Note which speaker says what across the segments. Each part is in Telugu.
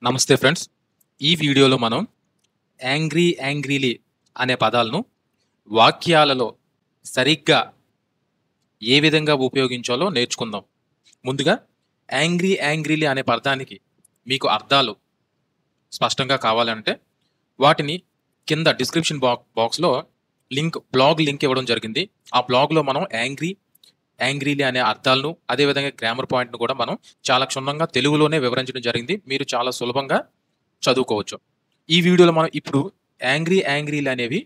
Speaker 1: నమస్తే ఫ్రెండ్స్. ఈ వీడియోలో మనం యాంగ్రీలీ అనే పదాలను వాక్యాలలో సరిగ్గా ఏ విధంగా ఉపయోగించాలో నేర్చుకుందాం. ముందుగా యాంగ్రీలీ అనే పదానికి మీకు అర్థాలు స్పష్టంగా కావాలంటే వాటిని కింద డిస్క్రిప్షన్ బాక్స్లో బ్లాగ్ లింక్ ఇవ్వడం జరిగింది. ఆ బ్లాగ్లో మనం యాంగ్రీలీ అనే అర్థాలను అదేవిధంగా గ్రామర్ పాయింట్ను కూడా మనం చాలా క్షుణ్ణంగా తెలుగులోనే వివరించడం జరిగింది. మీరు చాలా సులభంగా చదువుకోవచ్చు. ఈ వీడియోలో మనం ఇప్పుడు యాంగ్రీలీ అనేవి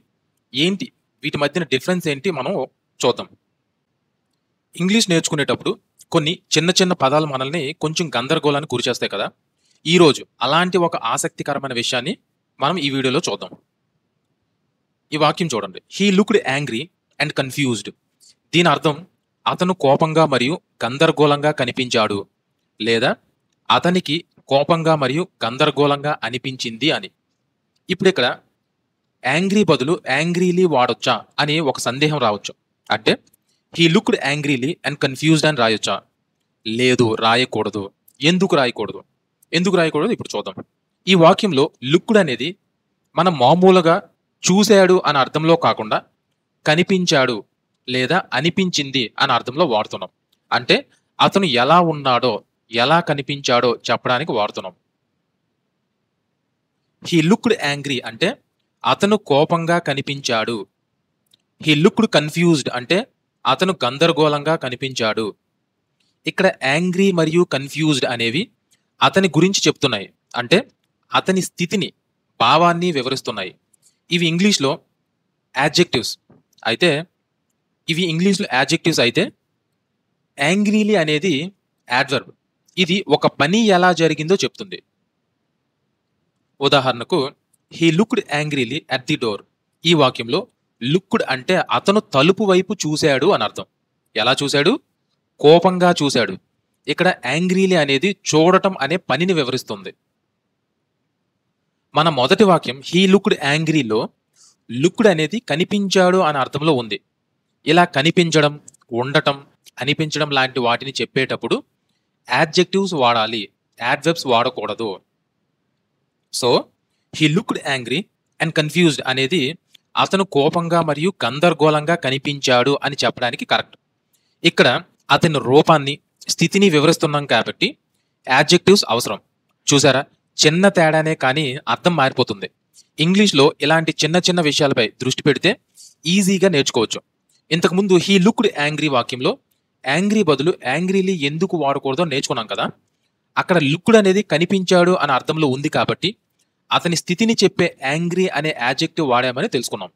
Speaker 1: ఏంటి, వీటి మధ్యన డిఫరెన్స్ ఏంటి మనం చూద్దాం. ఇంగ్లీష్ నేర్చుకునేటప్పుడు కొన్ని చిన్న చిన్న పదాలు మనల్ని కొంచెం గందరగోళానికి గురిచేస్తాయి కదా. ఈరోజు అలాంటి ఒక ఆసక్తికరమైన విషయాన్ని మనం ఈ వీడియోలో చూద్దాం. ఈ వాక్యం చూడండి. He looked angry and confused. దీని అర్థం అతను కోపంగా మరియు గందరగోళంగా కనిపించాడు, లేదా అతనికి కోపంగా మరియు గందరగోళంగా అనిపించింది అని. ఇప్పుడు ఇక్కడ యాంగ్రీ బదులు యాంగ్రీలీ వాడొచ్చా అని ఒక సందేహం రావచ్చు. అంటే he looked angrily and confused అని రాయొచ్చా? లేదు, రాయకూడదు. ఎందుకు రాయకూడదు ఇప్పుడు చూద్దాం. ఈ వాక్యంలో లుక్డ్ అనేది మనం మామూలుగా చూశాడు అని అర్థంలో కాకుండా కనిపించాడు లేదా అనిపించింది అని అర్థంలో వాడుతున్నాం. అంటే అతను ఎలా ఉన్నాడో, ఎలా కనిపించాడో చెప్పడానికి వాడుతున్నాం. హీ లుక్డ్ యాంగ్రీ అంటే అతను కోపంగా కనిపించాడు. హీ లుక్డ్ కన్ఫ్యూజ్డ్ అంటే అతను గందరగోళంగా కనిపించాడు. ఇక్కడ యాంగ్రీ మరియు కన్ఫ్యూజ్డ్ అనేవి అతని గురించి చెప్తున్నాయి. అంటే అతని స్థితిని, భావాన్ని వివరిస్తున్నాయి. ఇవి ఇంగ్లీష్లో యాడ్జెక్టివ్స్ అయితే యాంగ్రీలీ అనేది యాడ్వర్బ్. ఇది ఒక పని ఎలా జరిగిందో చెప్తుంది. ఉదాహరణకు he looked angrily at the door. ఈ వాక్యంలో లుక్డ్ అంటే అతను తలుపు వైపు చూశాడు అని అర్థం. ఎలా చూశాడు? కోపంగా చూశాడు. ఇక్కడ యాంగ్రీలీ అనేది చూడటం అనే పనిని వివరిస్తుంది. మన మొదటి వాక్యం హీ లుక్డ్ యాంగ్రీలో లుక్డ్ అనేది కనిపించాడు అనే అర్థంలో ఉంది. ఇలా కనిపించడం, ఉండటం, అనిపించడం లాంటి వాటిని చెప్పేటప్పుడు యాడ్జెక్టివ్స్ వాడాలి, యాడ్వర్బ్స్ వాడకూడదు. So he looked angry and confused అనేది అతను కోపంగా మరియు గందరగోళంగా కనిపించాడు అని చెప్పడానికి కరెక్ట్. ఇక్కడ అతని రూపాన్ని, స్థితిని వివరిస్తున్నాం కాబట్టి యాడ్జెక్టివ్స్ అవసరం. చూసారా, చిన్న తేడానే కానీ అర్థం మారిపోతుంది. ఇంగ్లీష్లో ఇలాంటి చిన్న చిన్న విషయాలపై దృష్టి పెడితే ఈజీగా నేర్చుకోవచ్చు. ఇంతకుముందు హీ లుక్డ్ యాంగ్రీ వాక్యంలో యాంగ్రీ బదులు యాంగ్రీలీ ఎందుకు వాడకూడదో నేర్చుకున్నాం కదా. అక్కడ లుక్డ్ అనేది కనిపించాడు అనే అర్థంలో ఉంది కాబట్టి అతని స్థితిని చెప్పే యాంగ్రీ అనే యాడ్జెక్టివ్ వాడామని తెలుసుకున్నాం.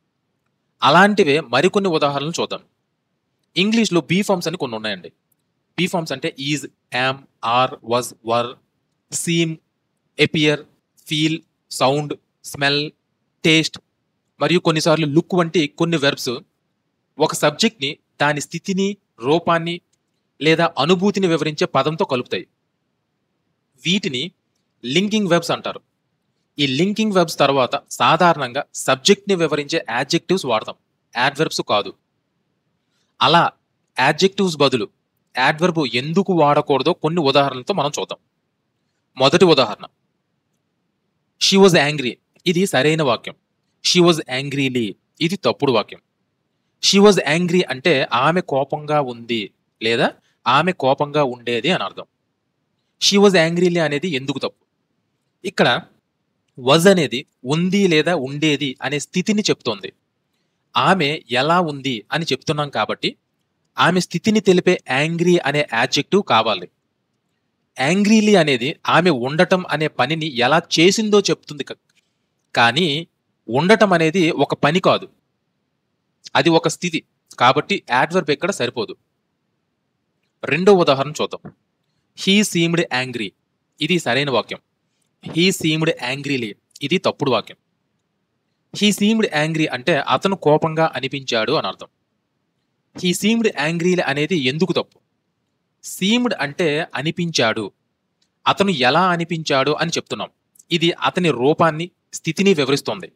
Speaker 1: అలాంటివే మరికొన్ని ఉదాహరణలు చూద్దాం. ఇంగ్లీష్లో బీ ఫార్మ్స్ అని కొన్ని ఉన్నాయండి. బీ ఫార్మ్స్ అంటే is, am, are, was, were, seem, appear, feel, sound, smell, taste మరియు కొన్నిసార్లు లుక్ వంటి కొన్ని వెర్బ్స్ ఒక సబ్జెక్ట్ని, దాని స్థితిని, రూపాన్ని లేదా అనుభూతిని వివరించే పదంతో కలుపుతాయి. వీటిని లింకింగ్ వెర్బ్స్ అంటారు. ఈ లింకింగ్ వెర్బ్స్ తర్వాత సాధారణంగా సబ్జెక్ట్ని వివరించే యాడ్జెక్టివ్స్ వాడతాం, యాడ్వర్బ్స్ కాదు. అలా యాడ్జెక్టివ్స్ బదులు యాడ్వర్బ్ ఎందుకు వాడకూడదో కొన్ని ఉదాహరణలతో మనం చూద్దాం. మొదటి ఉదాహరణ, షీ వాజ్ యాంగ్రీ. ఇది సరైన వాక్యం. షీ వాజ్ యాంగ్రీలీ ఇది తప్పుడు వాక్యం. షీ వాజ్ యాంగ్రీ అంటే ఆమె కోపంగా ఉంది లేదా ఆమె కోపంగా ఉండేది అని అర్థం. షీ వాజ్ యాంగ్రీలీ అనేది ఎందుకు తప్పు? ఇక్కడ వాజ్ అనేది ఉంది లేదా ఉండేది అనే స్థితిని చెప్తోంది. ఆమె ఎలా ఉంది అని చెప్తున్నాం కాబట్టి ఆమె స్థితిని తెలిపే యాంగ్రీ అనే యాడ్జెక్టివ్ కావాలి. యాంగ్రీలీ అనేది ఆమె ఉండటం అనే పనిని ఎలా చేసిందో చెప్తుంది. కానీ ఉండటం అనేది ఒక పని కాదు, అది ఒక స్థితి. కాబట్టి యాడ్వర్బ్ ఇక్కడ సరిపోదు. రెండో ఉదాహరణ చూద్దాం. He seemed angry. ఇది సరైన వాక్యం. హీ సీమ్డ్ యాంగ్రీలీ ఇది తప్పుడు వాక్యం. హీ సీమ్డ్ యాంగ్రీ అంటే అతను కోపంగా అనిపించాడు అని అర్థం. హీ సీమ్డ్ యాంగ్రీలీ అనేది ఎందుకు తప్పు? సీమ్డ్ అంటే అనిపించాడు, అతను ఎలా అనిపించాడు అని చెప్తున్నాం. ఇది అతని రూపాన్ని, స్థితిని వివరిస్తోంది.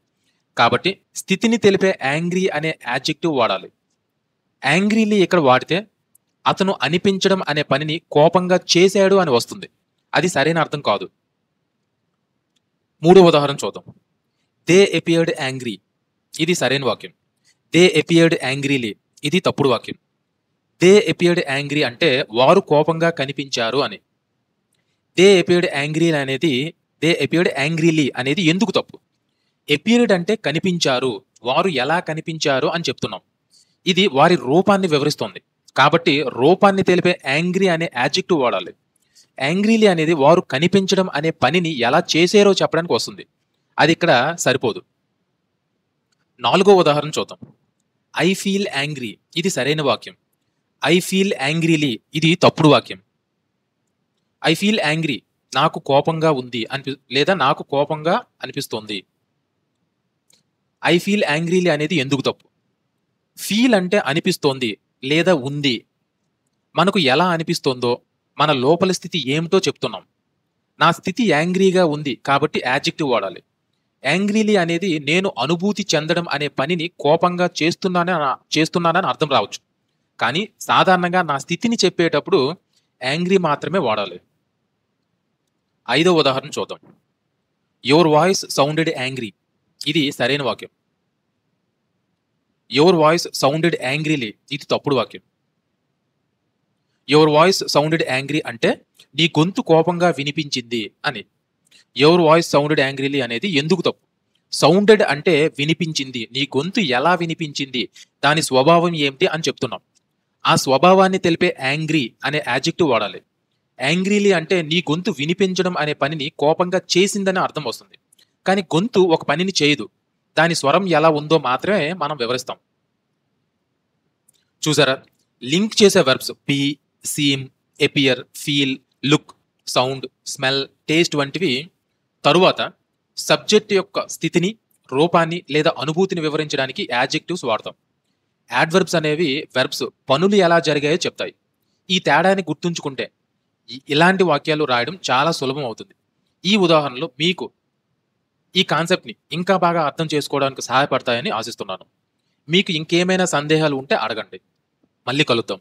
Speaker 1: కాబట్టి స్థితిని తెలిపే యాంగ్రీ అనే యాడ్జెక్టివ్ వాడాలి. యాంగ్రీలీ ఇక్కడ వాడితే అతను అనిపించడం అనే పనిని కోపంగా చేశాడు అని వస్తుంది. అది సరైన అర్థం కాదు. మూడో ఉదాహరణ చూద్దాం. దే అపియర్డ్ యాంగ్రీ, ఇది సరైన వాక్యం. దే అపియర్డ్ యాంగ్రీలీ, ఇది తప్పుడు వాక్యం. దే అపియర్డ్ యాంగ్రీ అంటే వారు కోపంగా కనిపించారు అని. దే అపియర్డ్ యాంగ్రీలీ అనేది ఎందుకు తప్పు? అపియర్డ్ అంటే కనిపించారు, వారు ఎలా కనిపించారు అని చెప్తున్నాం. ఇది వారి రూపాన్ని వివరిస్తుంది. కాబట్టి రూపాన్ని తెలిపే యాంగ్రీ అనే యాడ్జెక్టివ్ వాడాలి. యాంగ్రీలీ అనేది వారు కనిపించడం అనే పనిని ఎలా చేశారో చెప్పడానికి వస్తుంది. అది ఇక్కడ సరిపోదు. నాలుగో ఉదాహరణ చూద్దాం. ఐ ఫీల్ యాంగ్రీ, ఇది సరైన వాక్యం. ఐ ఫీల్ యాంగ్రీలీ, ఇది తప్పుడు వాక్యం. ఐ ఫీల్ యాంగ్రీ, నాకు కోపంగా ఉంది లేదా నాకు కోపంగా అనిపిస్తోంది. ఐ ఫీల్ యాంగ్రీలీ అనేది ఎందుకు తప్పు? ఫీల్ అంటే అనిపిస్తోంది లేదా ఉంది. మనకు ఎలా అనిపిస్తోందో, మన లోపల స్థితి ఏమిటో చెప్తున్నాం. నా స్థితి యాంగ్రీగా ఉంది కాబట్టి యాడ్జెక్టివ్ వాడాలి. యాంగ్రీలీ అనేది నేను అనుభూతి చెందడం అనే పనిని కోపంగా చేస్తున్నానని అర్థం రావచ్చు. కానీ సాధారణంగా నా స్థితిని చెప్పేటప్పుడు యాంగ్రీ మాత్రమే వాడాలి. ఐదో ఉదాహరణ చూద్దాం. యువర్ వాయిస్ సౌండెడ్ యాంగ్రీ, ఇది సరైన వాక్యం. యువర్ వాయిస్ సౌండెడ్ యాంగ్రీలీ, ఇది తప్పుడు వాక్యం. యువర్ వాయిస్ సౌండెడ్ యాంగ్రీ అంటే నీ గొంతు కోపంగా వినిపించింది అని. యువర్ వాయిస్ సౌండెడ్ యాంగ్రీలీ అనేది ఎందుకు తప్పు? సౌండెడ్ అంటే వినిపించింది, నీ గొంతు ఎలా వినిపించింది, దాని స్వభావం ఏమిటి అని చెప్తున్నాం. ఆ స్వభావాన్ని తెలిపే యాంగ్రీ అనే యాడ్జెక్టివ్ వాడాలి. యాంగ్రీలీ అంటే నీ గొంతు వినిపించడం అనే పనిని కోపంగా చేసిందని అర్థం వస్తుంది. కానీ గొంతు ఒక పనిని చేయదు, దాని స్వరం ఎలా ఉందో మాత్రమే మనం వివరిస్తాం. చూసారా, లింక్ చేసే verbs be, seem, appear, feel, look, sound, smell, taste వంటివి తరువాత సబ్జెక్ట్ యొక్క స్థితిని, రూపాన్ని లేదా అనుభూతిని వివరించడానికి యాడ్జెక్టివ్స్ వాడతాం. యాడ్వర్బ్స్ అనేవి వెర్బ్స్ పనులు ఎలా జరిగాయో చెప్తాయి. ఈ తేడాన్ని గుర్తుంచుకుంటే ఇలాంటి వాక్యాలు రాయడం చాలా సులభం అవుతుంది. ఈ ఉదాహరణలు మీకు ఈ కాన్సెప్ట్ని ఇంకా బాగా అర్థం చేసుకోవడానికి సహాయపడతాయని ఆశిస్తున్నాను. మీకు ఇంకేమైనా సందేహాలు ఉంటే అడగండి. మళ్ళీ కలుద్దాం.